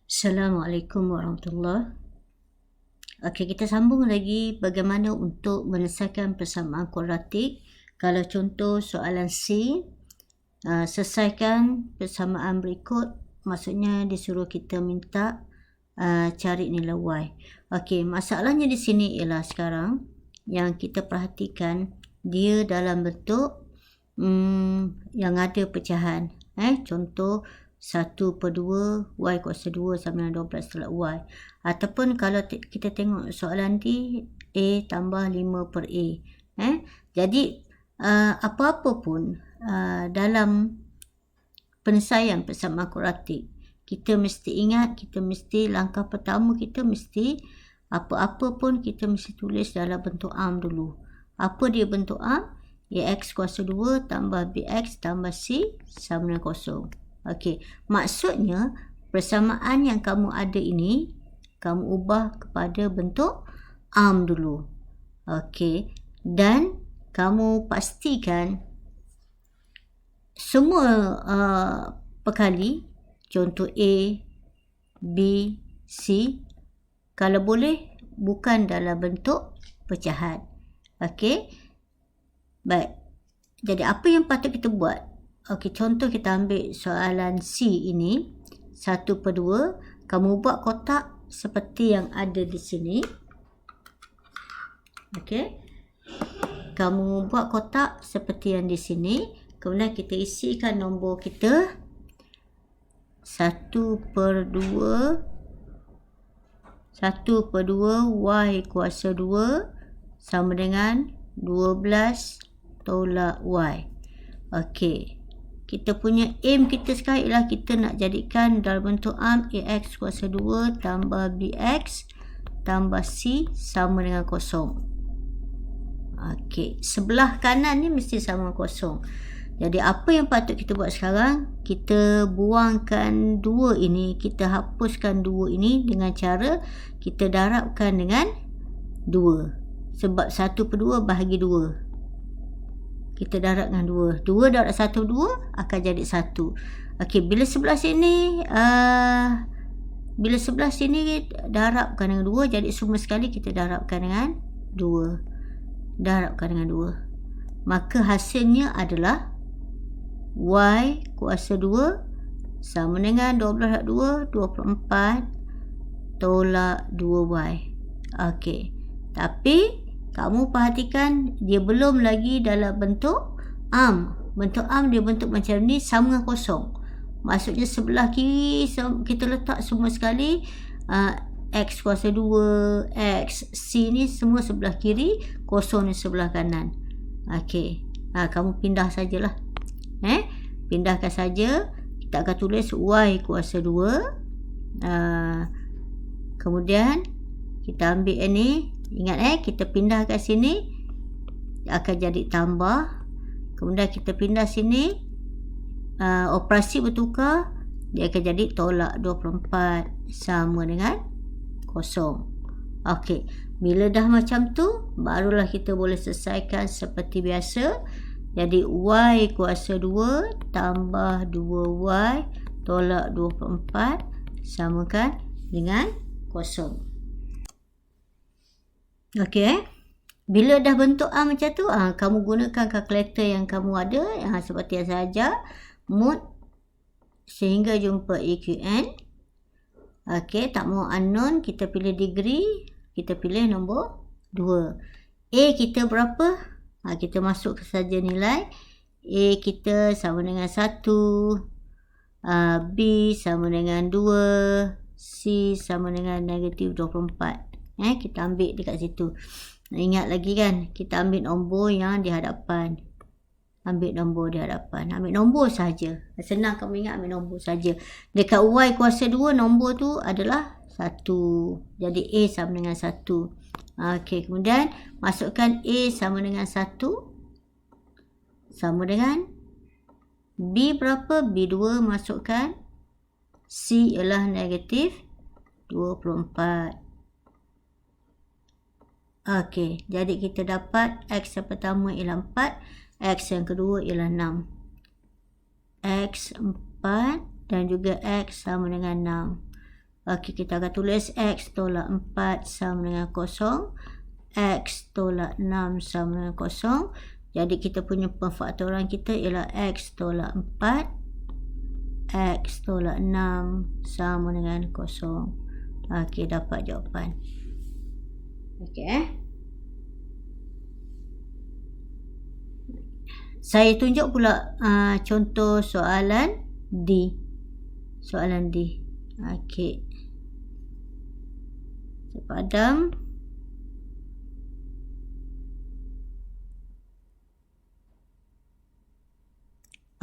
Assalamualaikum warahmatullahi. Okey, kita sambung lagi bagaimana untuk menyelesaikan persamaan kuadratik. Kalau contoh soalan C, selesaikan persamaan berikut, maksudnya disuruh kita minta cari nilai Y. Okey, masalahnya di sini ialah sekarang yang kita perhatikan dia dalam bentuk yang ada pecahan. Contoh 1/2 Y kuasa 2 sama dengan 12 tolak Y. Ataupun kalau kita tengok soalan D, A tambah 5/A. Jadi apa-apa pun dalam penyelesaian persamaan kuadratik, kita mesti ingat, kita mesti langkah pertama kita mesti apa-apa pun kita mesti tulis dalam bentuk ARM dulu. Apa dia bentuk ARM? AX kuasa 2 tambah BX tambah C sama dengan kosong. Okey, maksudnya persamaan yang kamu ada ini, kamu ubah kepada bentuk ARM dulu. Okey, dan kamu pastikan semua perkali, contoh A, B, C, kalau boleh bukan dalam bentuk pecahan. Okey, baik. Jadi apa yang patut kita buat? Okey, contoh kita ambil soalan C ini, 1/2, kamu buat kotak seperti yang ada di sini. Okey, kamu buat kotak seperti yang di sini, kemudian kita isikan nombor kita 1/2 Y kuasa 2 sama dengan 12 tolak Y. Okey, kita punya aim kita sekarang ialah kita nak jadikan dalam bentuk ARM AX kuasa 2 tambah BX tambah C sama dengan kosong. Okey, sebelah kanan ni mesti sama kosong. Jadi apa yang patut kita buat sekarang? Kita buangkan 2 ini, kita hapuskan 2 ini dengan cara kita darabkan dengan 2. Sebab 1/2 bahagi 2. Kita darab dengan 2. 2 darab 1/2 akan jadi 1. Okey, bila sebelah sini darabkan dengan 2, jadi semua sekali kita darabkan dengan 2. Darabkan dengan 2. Maka hasilnya adalah Y kuasa 2 sama dengan 12 darab 2, 24 tolak 2Y. Okey, tapi kamu perhatikan dia belum lagi dalam bentuk ARM. Bentuk ARM dia bentuk macam ni sama dengan kosong. Maksudnya sebelah kiri kita letak semua sekali X kuasa 2, X, C ni semua sebelah kiri, kosong ni sebelah kanan. Okey, kamu pindah sajalah. Pindahkan saja. Kita akan tulis Y kuasa 2. Kemudian kita ambil ni. Ingat kita pindah kat sini akan jadi tambah. Kemudian kita pindah sini, operasi bertukar, dia akan jadi tolak 24 sama dengan kosong. Okey, bila dah macam tu, barulah kita boleh selesaikan seperti biasa. Jadi Y kuasa 2 tambah 2Y tolak 24 samakan dengan kosong. Okey, bila dah bentuk A macam tu, kamu gunakan kalkulator yang kamu ada, seperti yang saya ajar, mod sehingga jumpa EQN. Okey, tak mau unknown, kita pilih degree, kita pilih nombor 2. A kita berapa? Kita masuk saja nilai. A kita sama dengan 1, B sama dengan 2, C sama dengan negatif 24. Kita ambil dekat situ. Ingat lagi kan, kita ambil nombor yang di hadapan. Ambil nombor di hadapan. Ambil nombor saja. Senang kamu ingat, ambil nombor saja. Dekat Y kuasa 2, nombor tu adalah 1. Jadi A sama dengan 1. Okey, kemudian masukkan A sama dengan 1. Sama dengan B berapa? B2 masukkan. C ialah negatif 24. Okey, jadi kita dapat X yang pertama ialah 4, X yang kedua ialah 6. X 4 dan juga X sama dengan 6. Okey, kita akan tulis X tolak 4 sama dengan 0. X tolak 6 sama dengan 0. Jadi kita punya pemfaktoran kita ialah X tolak 4. X tolak 6 sama dengan 0. Okey, dapat jawapan. Okey. Saya tunjuk pula contoh soalan D. Soalan D. Okey. Saya padam.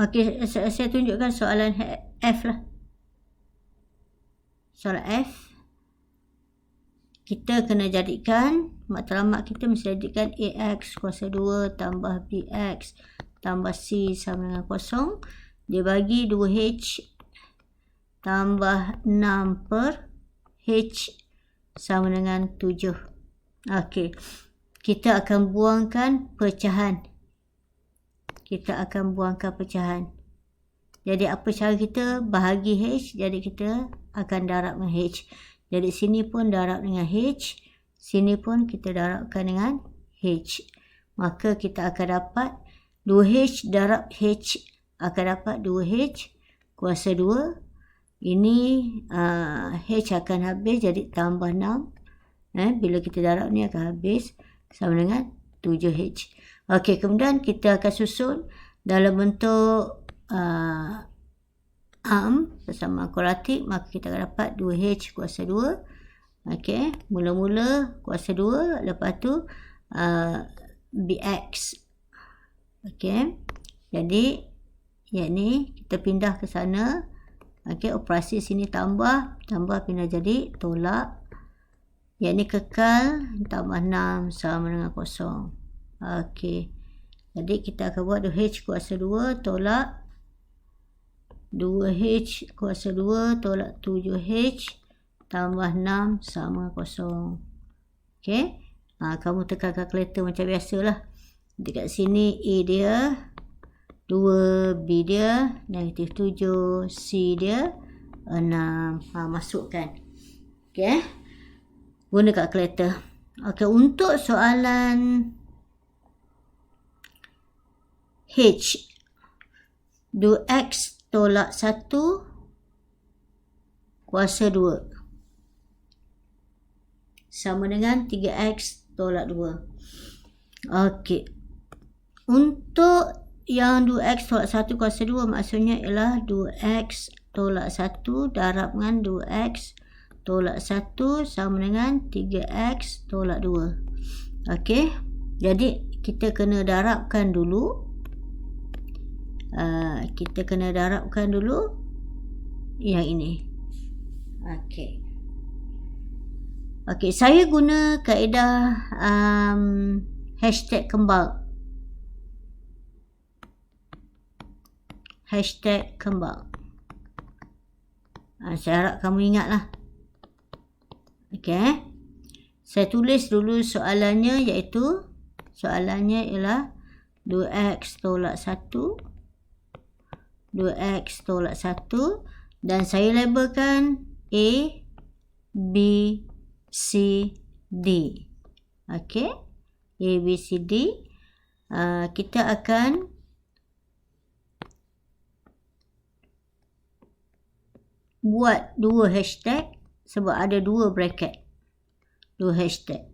Okey, saya tunjukkan soalan F lah. Soalan F. Kita kena jadikan, matlamat kita mesti jadikan AX kuasa 2 tambah BX tambah C sama dengan 0. Dia bagi 2H tambah 6 per H sama dengan 7. Okey. Kita akan buangkan pecahan. Jadi apa cara kita bahagi H? Jadi kita akan darabkan H. Jadi sini pun darab dengan H. Sini pun kita darabkan dengan H. Maka kita akan dapat 2H darab H akan dapat 2H kuasa 2. Ini H akan habis jadi tambah 6. Bila kita darab ni akan habis sama dengan 7H. Okey, kemudian kita akan susun dalam bentuk bersama kuadratik, maka kita akan dapat 2H kuasa 2. Okey, mula-mula kuasa 2, lepas tu BX. Okey, jadi yang ni kita pindah ke sana. Okey, operasi sini tambah pindah jadi tolak. Yang ni kekal, tambah 6 sama dengan 0. Okey, jadi kita akan buat 2H kuasa 2 tolak 2H kuasa 2 tolak 7H tambah 6 sama 0. Okey, kamu tekan kalkulator macam biasalah. Dekat sini A dia 2, B dia negatif 7, C dia 6. Masukkan. Okey, guna kalkulator. Okey, untuk soalan H, 2X tolak 1 kuasa 2 sama dengan 3X tolak 2. Okey, untuk yang 2X tolak 1 kuasa 2 maksudnya ialah 2X tolak 1 darab dengan 2X tolak 1 sama dengan 3X tolak 2. Okey, jadi kita kena darabkan dulu. Yang ini. Okey, saya guna kaedah hashtag kembang. Saya harap kamu ingatlah. Okey, saya tulis dulu soalannya, iaitu soalannya ialah 2X tolak 1 dan saya labelkan A, B, C, D. Okey, A, B, C, D. Kita akan buat 2 hashtag sebab ada 2 bracket. 2 hashtag.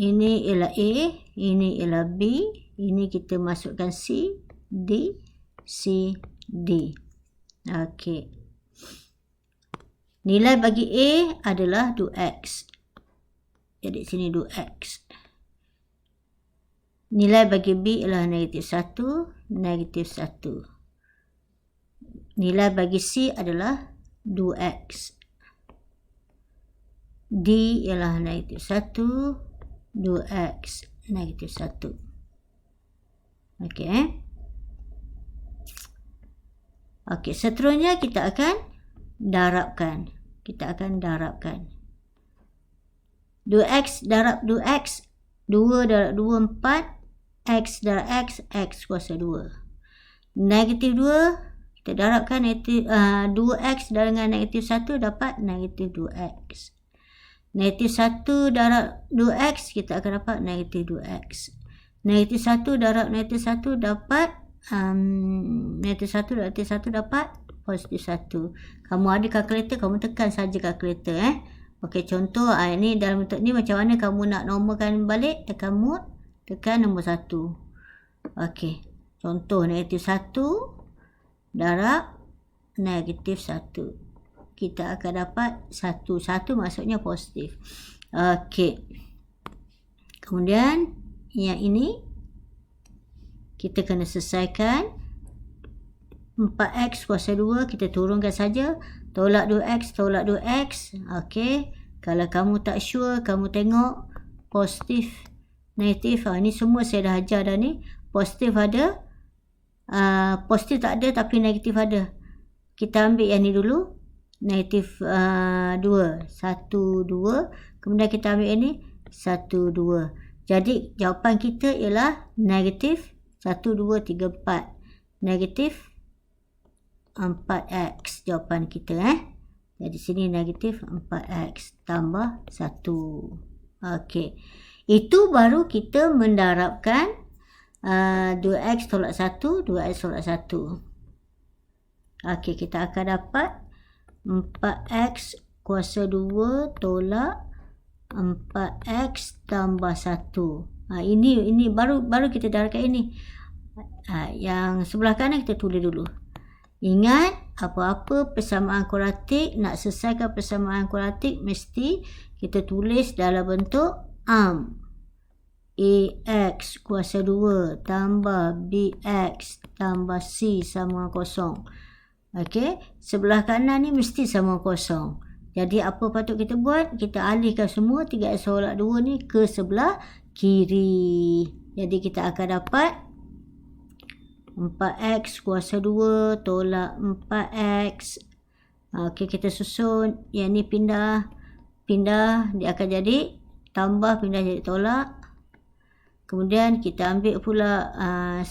Ini ialah A, ini ialah B, ini kita masukkan C, D, C, D. Okey. Nilai bagi A adalah 2X. Jadi sini 2X. Nilai bagi B ialah negatif 1, negatif 1. Nilai bagi C adalah 2X. D ialah negatif 1, 2X, negatif 1. Okey. Okey, seterusnya kita akan darabkan. 2X darab 2X, 2 darab 2, 4, X darab X, X kuasa 2. Negatif 2, Kita darabkan negatif 2x dengan negatif 1 dapat negatif 2x. Negatif 1 darab 2x, kita akan dapat negatif 2x. Negatif 1 darab negatif 1 dapat negatif 1 darab negatif 1 dapat positif 1. Kamu ada kalkulator, kamu tekan saja kalkulator. Okey, contoh ini dalam bentuk ni macam mana kamu nak normalkan balik, tekan mode, tekan nombor 1. Okey, contoh negatif 1 darab negatif 1. Kita akan dapat 1. 1 maksudnya positif. Okey. Kemudian yang ini kita kena selesaikan. 4x kuasa 2 kita turunkan saja. Tolak 2x, tolak 2x. Okey. Kalau kamu tak sure, kamu tengok positif, negatif. Ini semua saya dah ajar dah ni. Positif ada. Positif tak ada tapi negatif ada. Kita ambil yang ni dulu. Negatif 2. 1, 2. Kemudian kita ambil yang ni. 1, 2. Jadi jawapan kita ialah negatif 1, 2, 3, 4. Negatif 4x jawapan kita. Jadi sini negatif 4x tambah 1. Okey. Itu baru kita mendarabkan 2x tolak 1, 2x tolak 1. Okey, kita akan dapat 4x kuasa 2 tolak 4x tambah 1. Ini baru kita darabkan ini. Yang sebelah kanan kita tulis dulu. Ingat, apa-apa persamaan kuadratik, nak selesaikan persamaan kuadratik mesti kita tulis dalam bentuk ax kuasa 2 tambah bx tambah c sama 0. Okey, sebelah kanan ni mesti sama kosong. Jadi apa patut kita buat? Kita alihkan semua 3x tolak 2 ni ke sebelah kiri. Jadi kita akan dapat 4x kuasa 2 tolak 4x. Okey, kita susun. Yang ni pindah. Dia akan jadi tambah, pindah jadi tolak. Kemudian kita ambil pula 1.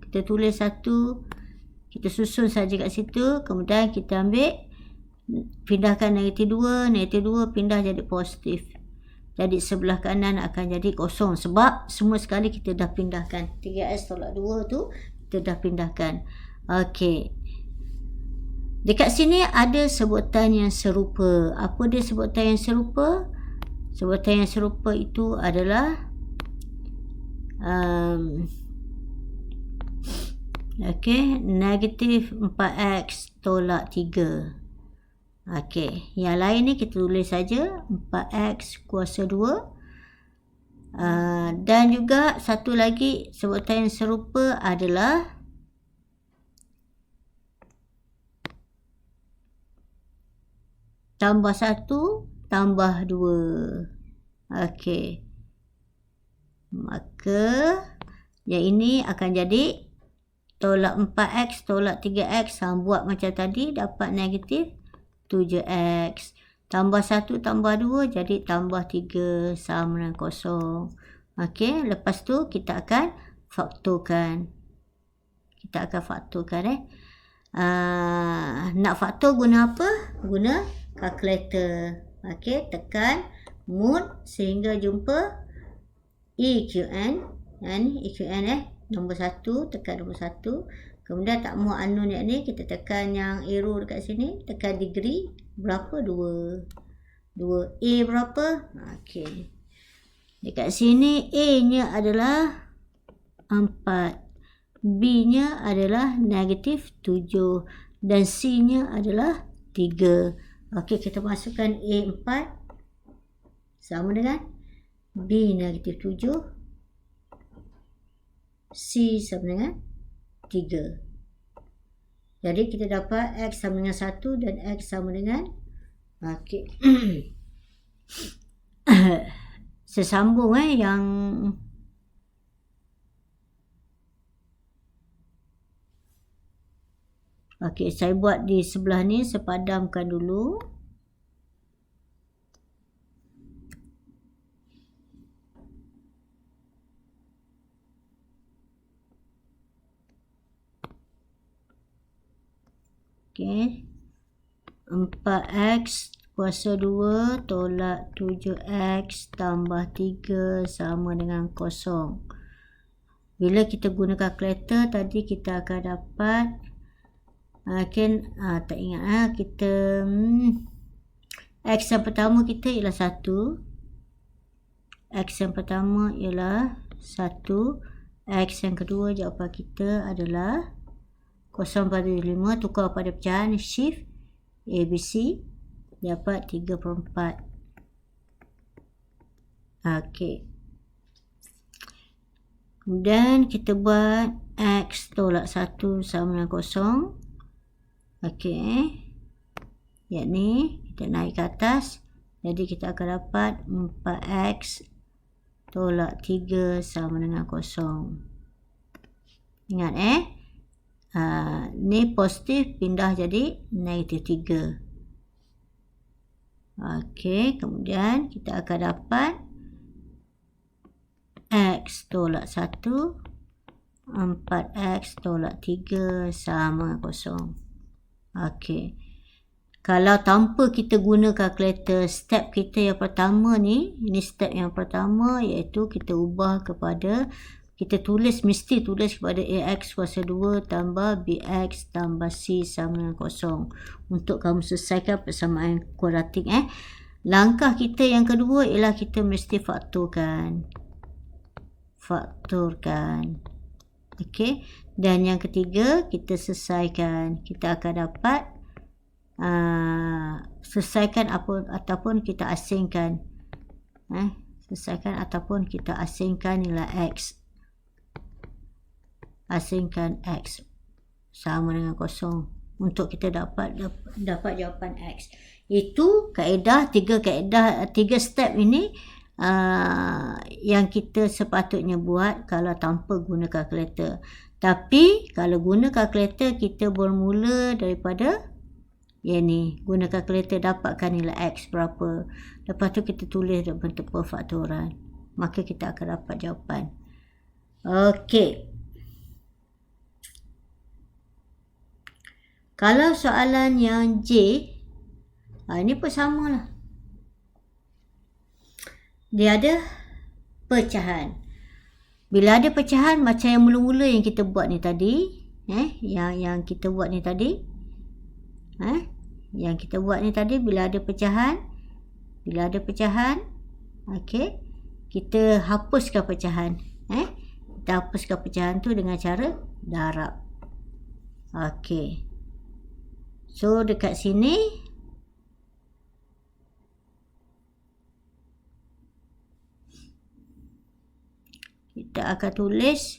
Kita tulis 1. Kita susun saja kat situ. Kemudian kita ambil, pindahkan negatif 2. Negatif 2 pindah jadi positif. Jadi sebelah kanan akan jadi kosong. Sebab semua sekali kita dah pindahkan. 3x tolak 2 tu kita dah pindahkan. Okey. Dekat sini ada sebutan yang serupa. Apa dia sebutan yang serupa? Sebutan yang serupa itu adalah okey, negatif 4x tolak 3. Okey, yang lain ni kita tulis saja 4x kuasa 2. Dan juga satu lagi sebutan yang serupa adalah tambah 1 tambah 2. Okey. Maka yang ini akan jadi tolak 4x tolak 3x. Buat macam tadi, dapat negatif 7x. Tambah 1 tambah 2 jadi tambah 3 sama dengan kosong. Okey, lepas tu kita akan faktorkan. Nak faktor guna apa? Guna kalkulator. Okey, tekan mode sehingga jumpa EQN. EQN nombor 1, tekan nombor 1. Kemudian tak mau unknown yang ni, kita tekan yang arrow dekat sini, tekan degree. Berapa? 2. A berapa? Okey. Dekat sini A-nya adalah 4. B-nya adalah negatif 7. Dan C-nya adalah 3. Okey, kita masukkan A 4 sama dengan B negatif 7. C sama dengan 3. Jadi kita dapat X sama dengan 1 dan X sama dengan okey. Saya sambung yang okey, saya buat di sebelah ni, saya padamkan dulu. Okey. 4x kuasa 2 tolak 7x tambah 3 sama dengan kosong. Bila kita guna kalkulator tadi kita akan dapat tak ingat kita x yang pertama kita ialah 1. X yang pertama ialah 1. X yang kedua jawapan kita adalah 0.5. Tukar pada pecahan shift ABC dapat 3/4. Okey. Kemudian kita buat x tolak 1 sama dengan kosong. Okey. Yakni kita naik ke atas. Jadi kita akan dapat 4x tolak 3 sama dengan kosong. Ingat ni positif pindah jadi negatif 3. Okey, kemudian kita akan dapat x tolak 1, 4x tolak 3 sama kosong. Okey. Kalau tanpa kita guna kalkulator, step kita yang pertama ni, ini step yang pertama iaitu kita ubah kepada, kita mesti tulis kepada ax kuasa 2 tambah bx tambah c sama dengan kosong. Untuk kamu selesaikan persamaan kuadratik. Langkah kita yang kedua ialah kita mesti faktorkan. Okey. Dan yang ketiga kita selesaikan. Kita akan dapat selesaikan ataupun kita asingkan. Selesaikan ataupun kita asingkan nilai x. Asingkan x sama dengan kosong untuk kita dapat jawapan x. Itu kaedah, tiga step ini yang kita sepatutnya buat kalau tanpa guna kalkulator. Tapi kalau guna kalkulator kita bermula daripada guna kalkulator dapatkan nilai x berapa. Lepas tu kita tulis dalam bentuk perfaktoran. Maka kita akan dapat jawapan. Okey. Kalau soalan yang J, ini pun sama lah. Dia ada pecahan. Bila ada pecahan macam yang mula-mula yang kita buat ni tadi, yang kita buat ni tadi, yang kita buat ni tadi, bila ada pecahan, okey, kita hapuskan pecahan. Kita hapuskan pecahan tu dengan cara darab. Okey. So dekat sini kita akan tulis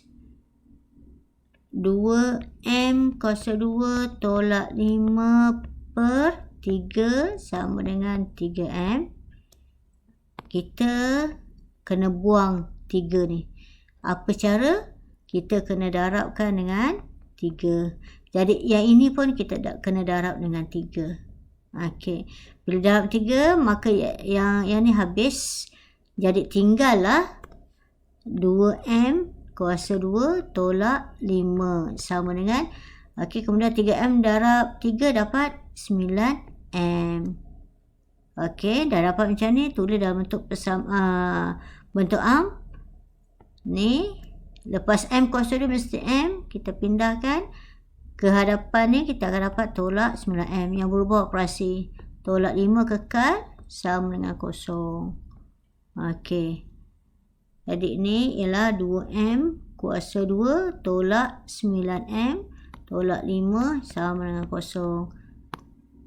2m kuasa 2 tolak 5/3 sama dengan 3m. Kita kena buang 3 ni. Apa cara? Kita kena darabkan dengan 3. Jadi yang ini pun kita kena darab dengan 3. Okey. Bila darab 3 maka yang ni habis. Jadi tinggallah 2m kuasa 2 tolak 5 sama dengan, okey, kemudian 3m darab 3 dapat 9m. Okey, dah dapat macam ni, tulis dalam bentuk bentuk am. Ni lepas m kuasa 2 mesti m, kita pindahkan ke hadapan ni, kita akan dapat tolak 9m. Yang berubah operasi, tolak 5 kekal sama dengan kosong. Okey. Jadi ni ialah 2m kuasa 2 tolak 9m tolak 5 sama dengan kosong.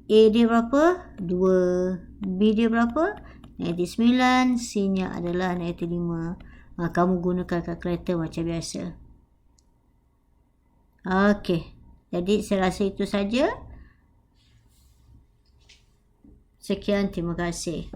A dia berapa? 2. B dia berapa? Negatif 9. C nya adalah negatif 5. Kamu gunakan kalkulator macam biasa. Okey. Jadi saya rasa itu saja. Sekian, terima kasih.